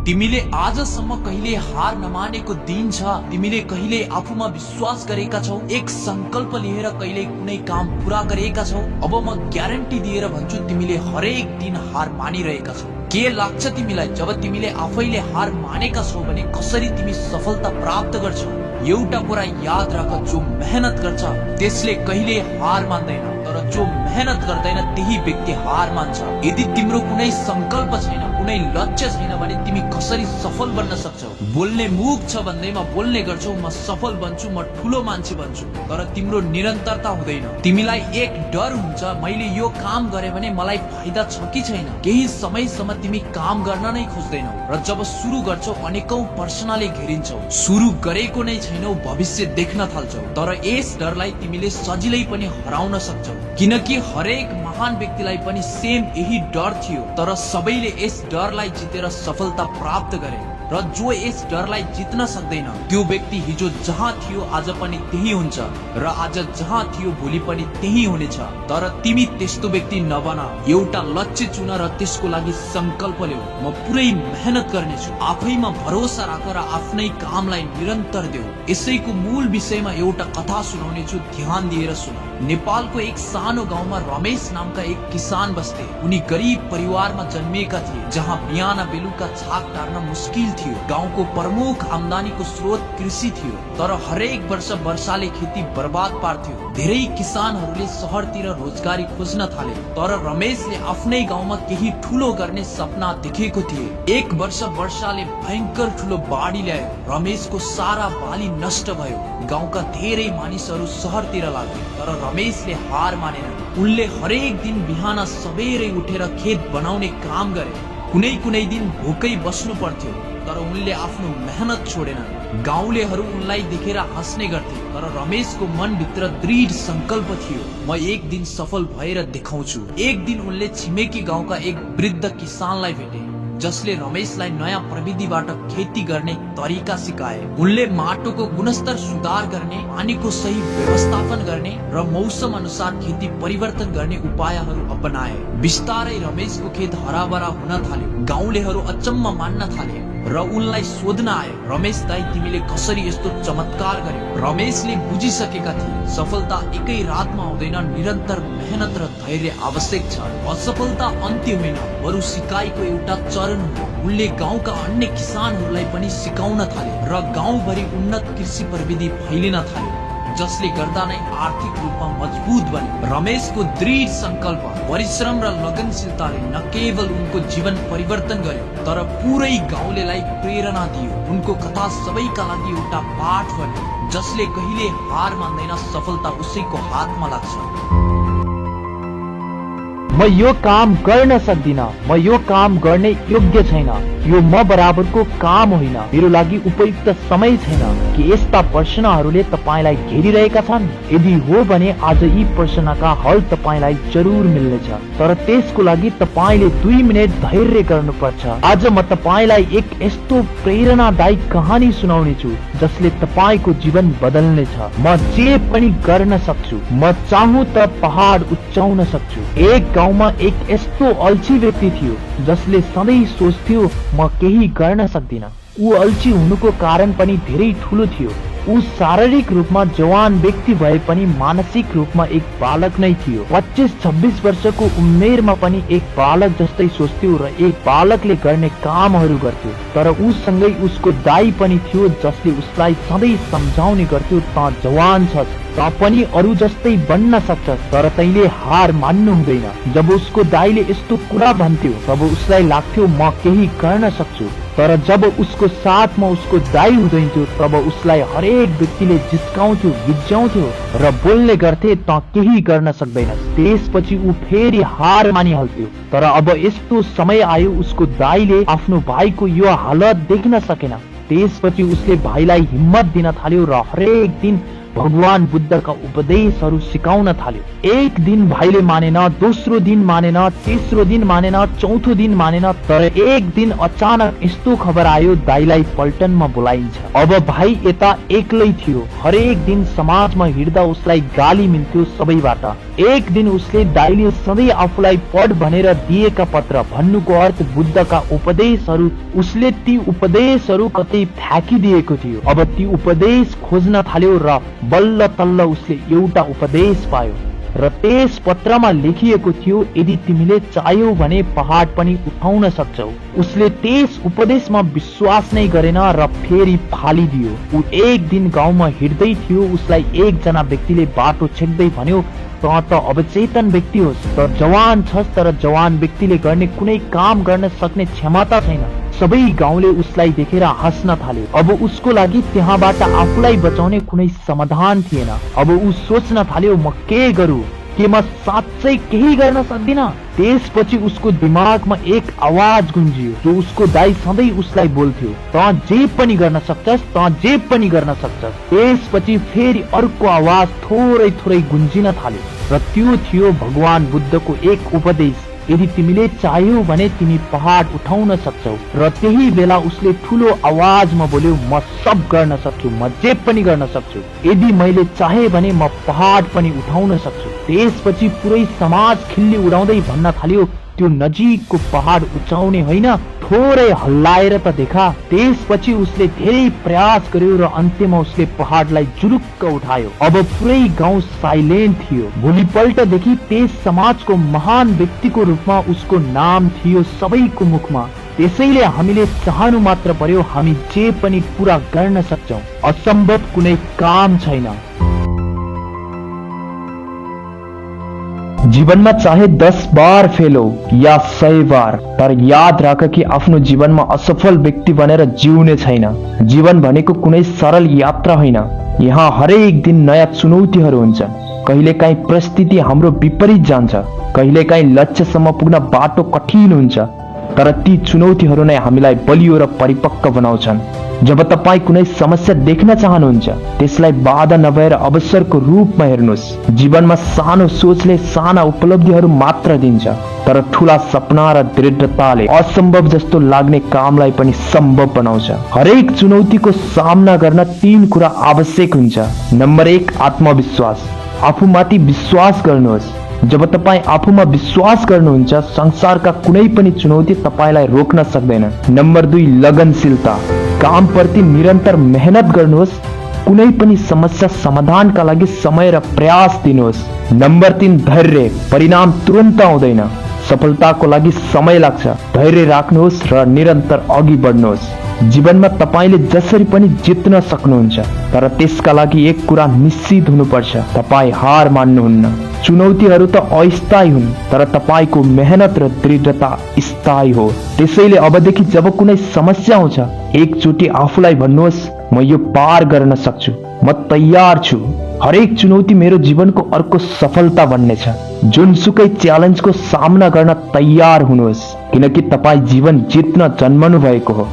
तिमीले आजसम्म कहिले हार नमानेको दिन छ। तिमीले कहिले आफूमा विश्वास गरेका छौ, एक संकल्प लिएर कहिले कुनै काम पूरा गरेका छौ। अब म ग्यारेन्टी दिएर भन्छु, तिमीले हरेक दिन हार मानिरहेका छौ। के लाग्छ तिमीलाई, जब तिमीले आफैले हार मानेका छौ भने कसरी तिमी सफलता प्राप्त गर्छौ? एउटा कुरा याद राख, जो मेहनत गर्छ त्यसले कहिले हार मान्दैन, तर जो मेहनत गर्दैन त्यही व्यक्ति हार मान्छ। यदि तिम्रो कुनै संकल्प छैन, कुनै लक्ष्य छैन भने तिमी कसरी सफल बन्न सक्छौ? बोल्ने मुख छ भन्दैमा बोल्ने गर्छौ, म सफल बन्छु, म ठुलो मान्छे बन्छु, तर तिम्रो निरन्तरता हुँदैन। तिमीलाई एक डर हुन्छ, मैले यो काम गरे भने मलाई फाइदा छ कि छैन। केही समयसम्म तिमी काम गर्न नै खोज्दैनौ र जब सुरु गर्छौ अनेकौं प्रश्नले घेरिन्छौ। सुरु गरेको नै छैनौ, भविष्य देख्न थाल्छौ, तर यस डरलाई तिमीले सजिलै पनि हराउन सक्छौ, किनकि हरेक महान व्यक्तिलाई पनि सेम यही डर थियो, तर सबैले यस डरलाई जितेर सफलता प्राप्त गरे। र जो यस डरलाई जित्न सक्दैन त्यो व्यक्ति हिजो जहाँ थियो आज पनि त्यही हुन्छ, र आज जहाँ थियो भोलि पनि त्यही हुनेछ। तर तिमी त्यस्तो व्यक्ति नबन। एउटा लक्ष्य चुन र त्यसको लागि संकल्प ल्याऊ। म पुरै मेहनत गर्नेछु, आफैमा भरोसा राख र आफ्नै कामलाई निरन्तर देऊ। यसैको मूल विषयमा एउटा कथा सुनाउने छु, ध्यान दिएर सुन। नेपालको एक सानो गाउँमा रमेश नामका एक किसान बस्थे। उनी गरिब परिवारमा जन्मिएका थिए, जहाँ बिहान बेलुका छाक टार्न मुस्किल थियो। गाउँको प्रमुख आम्दानीको स्रोत कृषि थियो, तर हरेक वर्ष वर्षाले खेती बर्बाद पार्थ्यो। धेरै किसानहरूले शहरतिर रोजगारी खोज्न थाले, तर रमेशले आफ्नै गाउँमा केही ठूलो गर्ने सपना देखेको थिए। एक वर्ष वर्षाले भयंकर ठूलो बाढी ल्यायो। रमेशको सारा बाली नष्ट भयो। गाउँका धेरै मानिसहरू शहरतिर लागे, तर रमेशले हार मानेन। उनले हरेक दिन बिहान सबेरै उठेर खेत बनाउने काम गरे। कुनै कुनै दिन भोकै बस्नु पर्थ्यो, तर उनले आफ्नो मेहनत छोडेनन्। गाउँलेहरू उनलाई देखेर हाँस्ने गर्थे, तर रमेशको मनभित्र दृढ संकल्प थियो, म एक दिन सफल भएर देखाउँछु। एक दिन उनले छिमेकी गाउँका एक वृद्ध किसानलाई भेटे, जसले रमेशलाई नयाँ प्रविधिबाट खेती गर्ने तरिका सिकाए। उनले माटोको गुणस्तर सुधार गर्ने, पानीको सही व्यवस्थापन गर्ने र मौसम अनुसार खेती परिवर्तन गर्ने उपायहरू अपनाए। बिस्तारै रमेशको खेत हराभरा हुन थाल्यो। गाउँलेहरू अचम्म मान्न थाले र उनलाई सोध्न आए, रमेश दाई, तिमीले कसरी यस्तो चमत्कार गर्यो? रमेशले बुझिसकेका थिए, सफलता एकै रातमा आउँदैन, निरन्तर मेहनत र धैर्य आवश्यक छ। असफलता अन्त्य होइन, बरु सिकाइको एउटा चरण हो। उनले गाउँका अन्य किसानहरूलाई पनि सिकाउन थाले र गाउँभरि उन्नत कृषि प्रविधि फैलिन थाल्यो, जसले गर्दा नै आर्थिक रूपमा मजबुत बने। रमेशको दृढ संकल्प, परिश्रम र लगनशीलताले न केवल उनको जीवन परिवर्तन गर्यो, तर पुरै गाउँलेलाई प्रेरणा दियो। उनको कथा सबैका लागि एउटा पाठ बन्यो, जसले कहिले हार मान्दैन, सफलता उसैको हातमा लाग्छ। म यो काम गर्न सक्दिन, म यो काम गर्ने योग्य छैन, यो म बराबरको काम होइन, मेरो लागि उपयुक्त समय छैन। के यस्ता प्रश्नहरूले तपाईलाई घेरिरहेका छन्? यदि हो भने आज यी प्रश्नका हल तपाईलाई जरुर मिल्नेछ, तर त्यसको लागि तपाईले 2 मिनेट धैर्य गर्नुपर्छ। आज म तपाईलाई एक यस्तो प्रेरणादायी कहानी सुनाउने छु जसले तपाईको जीवन बदल्नेछ। म जे पनि गर्न सक्छु, म चाहु त पहाड उचाउन सक्छु। एक गाउँमा एक यस्तो अल्छी व्यक्ति थियो जसले सधैँ सोच्थ्यो, म केही गर्न सक्दिन। ऊ अल्छी हुनुको कारण पनि धेरै ठूलो थियो। ऊ शारीरिक रूपमा जवान व्यक्ति भए पनि मानसिक रूपमा एक बालक नै थियो। 25-26 वर्षको उमेरमा पनि एक बालक जस्तै सोच्थ्यो र एक बालकले गर्ने कामहरू गर्थ्यो। तर उसँगै उसको दाइ पनि थियो, जसले उसलाई सधैँ सम्झाउने गर्थ्यो, त जवान छस्, त पनि अरू जस्तै बन्न सक्छस्, तर तैले हार मान्नु हुँदैन। जब उसको दाइले यस्तो कुरा भन्थ्यो तब उसलाई लाग्थ्यो, म केही गर्न सक्छु। तर जब उसको साथमा उसको दाइ हुँदैथ्यो तब उसलाई हरेक व्यक्तिले जिस्काउँथ्यो, गिज्याउँथ्यो र बोल्ने गर्थे, त केही गर्न सक्दैनस्। त्यसपछि ऊ फेरि हार मानिहाल्थ्यो। तर अब यस्तो समय आयो, उसको दाइले आफ्नो भाइको यो हालत देख्न सकेन। त्यसपछि उसले भाइलाई हिम्मत दिन थाल्यो र हरेक दिन भगवान बुद्धका उपदेशहरू सिकाउन थाल्यो। एक दिन भाइले मानेन, दोस्रो दिन मानेन, तेस्रो दिन मानेन, चौथो दिन मानेन, तर एक दिन अचानक यस्तो खबर आयो, दाइलाई पल्टनमा बोलाइन्छ। अब भाइ यता एक्लै थियो। हरेक दिन समाजमा हिँड्दा उसलाई गाली मिल्थ्यो सबैबाट। एक दिन उसले दाइले सधैँ आफूलाई पढ भनेर दिएका पत्र भन्नुको अर्थ बुद्धका उपदेशहरू उसले ती उपदेशहरू कतै फ्याँकिदिएको थियो। अब ती उपदेश खोज्न थाल्यो र बल्ल तल्ल उसले एउटा उपदेश पायो र त्यस पत्रमा लेखिएको थियो, यदि तिमीले चाह्यौ भने पहाड पनि उठाउन सक्छौ। उसले त्यस उपदेशमा विश्वास नै गरेन र फेरि फालिदियो। ऊ एक दिन गाउँमा हिँड्दै थियो, उसलाई एकजना व्यक्तिले बाटो छेक्दै भन्यो, त अवचेतन व्यक्ति होस्, त जवान छस्, तर जवान व्यक्तिले गर्ने कुनै काम गर्न सक्ने क्षमता छैन। सबै गाउँले उसलाई देखेर हाँस्न थाल्यो। अब उसको लागि त्यहाँबाट आफूलाई बचाउने कुनै समाधान थिएन। अब ऊ सोच्न थाल्यो, म के गरौँ, के म साँच्चै केही गर्न सक्दिन? त्यसपछि उसको दिमागमा एक आवाज गुन्जियो जो उसको दाइ सधैँ उसलाई बोल्थ्यो, त जे पनि गर्न सक्छस्, त जे पनि गर्न सक्छस्। त्यसपछि फेरि अर्को आवाज थोरै थोरै गुन्जिन थाल्यो र त्यो थियो भगवान बुद्धको एक उपदेश, यदि तिमीले चाह्यौ भने तिमी पहाड उठाउन सक्छौ। र त्यही बेला उसले ठुलो आवाजमा बोल्यो, म सब गर्न सक्छु, म जे पनि गर्न सक्छु, यदि मैले चाहे भने म पहाड पनि उठाउन सक्छु। त्यसपछि पुरै समाज खिल्ली उडाउँदै भन्न थाल्यो, त्यो नजिकको पहाड उचाउने होइन, थोरै हल्लाएर त देखा। त्यसपछि उसले धेरै प्रयास गर्यो र अन्त्यमा उसले पहाडलाई जुरुक्क उठायो। अब पुरै गाउँ साइलेन्ट थियो। भोलिपल्टदेखि त्यस समाजको महान व्यक्तिको रूपमा उसको नाम थियो सबैको मुखमा। त्यसैले हामीले चाहनु मात्र पर्यो, हामी जे पनि पूरा गर्न सक्छौं। असम्भव कुनै काम छैन। जीवनमा चाहे 10 बार फेल हो या 100 बार, तर याद राख कि आफ्नो जीवनमा असफल व्यक्ति बनेर जिउने छैन। जीवन भनेको कुनै सरल यात्रा होइन। यहाँ हरेक दिन नयाँ चुनौतीहरू हुन्छन्। कहिलेकाहीँ परिस्थिति हाम्रो विपरीत जान्छ, कहिलेकाहीँ लक्ष्यसम्म पुग्न बाटो कठिन हुन्छ, तर ती चुनौतीहरू नै हामीलाई बलियो र परिपक्व बनाउँछन्। जब तपाईँ कुनै समस्या देख्न चाहनुहुन्छ, त्यसलाई बाधा नभएर अवसरको रूपमा हेर्नुहोस्। जीवनमा सानो सोचले साना उपलब्धिहरू मात्र दिन्छ, तर ठूला सपना र दृढताले असम्भव जस्तो लाग्ने कामलाई पनि सम्भव बनाउँछ। हरेक चुनौतीको सामना गर्न 3 कुरा आवश्यक हुन्छ। नम्बर 1, आत्मविश्वास। आफूमाथि विश्वास गर्नुहोस्। जब तपाईँ आफूमा विश्वास गर्नुहुन्छ, संसारका कुनै पनि चुनौती तपाईँलाई रोक्न सक्दैन। नम्बर 2, लगनशीलता। कामप्रति निरन्तर मेहनत गर्नुहोस्। कुनै पनि समस्या समाधानका लागि समय र प्रयास दिनुहोस्। नम्बर 3, धैर्य। परिणाम तुरन्त आउँदैन, सफलताको लागि समय लाग्छ। धैर्य राख्नुहोस् र निरन्तर अघि बढ्नुहोस्। जीवनमा तपाईँले जसरी पनि जित्न सक्नुहुन्छ, तर त्यसका लागि एक कुरा निश्चित हुनुपर्छ, तपाईँ हार मान्नुहुन्न। चुनौतीहरू त अस्थायी हुन्, तर तपाईँको मेहनत र दृढता स्थायी हो। त्यसैले अबदेखि जब कुनै समस्या आउँछ, एकचोटि आफूलाई भन्नुहोस्, म यो पार गर्न सक्छु, म तयार छु। हरेक चुनौती मेरो जीवनको अर्को सफलता बन्नेछ। जुनसुकै च्यालेन्जको सामना गर्न तयार हुनुहोस्, किनकि तपाईँ जीवन जित्न जन्मनु भएको हो।